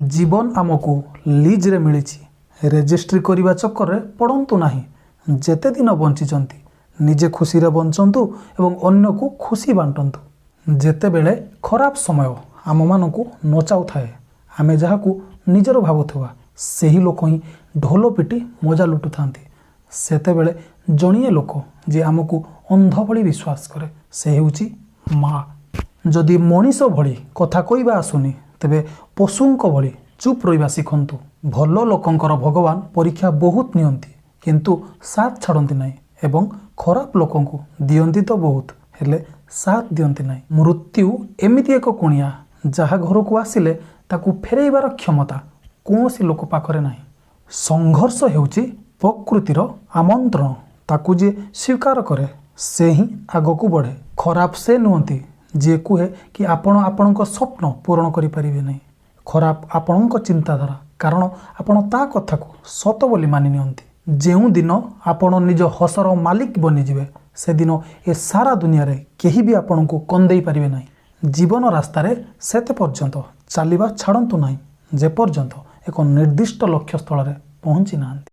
जीवन आमको लीज रे मिली रेजिस्ट्री करने चक्कर में पड़तु ना। जेते दिन बंचिचंती निजे खुशी रे बंचंतु एवं अन्य को खुशी बांटंतु। जेते बेले खराब समय आम मानकु नचाऊ थाए आमे जहाकु निजर भावुवा सही लोक ही ढोल पिटी मजा लुटु थांती। सेते बेले जणिए लोक जे आमको अंध भली विश्वास करे से हेउची माँ। जदि मनीष भली कथा कहवा आसुनी तेबे पशुंक भली चुप रहिबा शिखंतु। भल लोकंकर भगवान परीक्षा बहुत नियंती किंतु साथ छाड़ती नहीं एवं खराब लोकंकु दियंती तो बहुत हेले साथ दियंती नहीं। मृत्यु एमिति एक कुणिया जहाँ घर को आसिले ताकू फेरैबार क्षमता कौनसी लोक पाखरे नहीं। संघर्ष हेउची प्रकृतिर आमंत्रण ताकू जे स्वीकार करे से ही आगकू बढ़े। खराब से नुहंती जे कहे कि आपण आपणक स्वप्न पूरण करि परिबे नहीं। खराब आपणक चिंताधारा कारण आपण ता कथा को सत बोली मानि नियंती। जेउ दिन आपण निज हसर मालिक बनिजिवे से दिन ए सारा दुनिया रे केही भी आपण को कंदेई परिबे नहीं। जीवन रास्ता रे सेते पर्यंत चलिबा छाड़ंतु नहीं जे पर्यंत एक निर्दिष्ट लक्ष्य स्थल रे पहुंची नांती।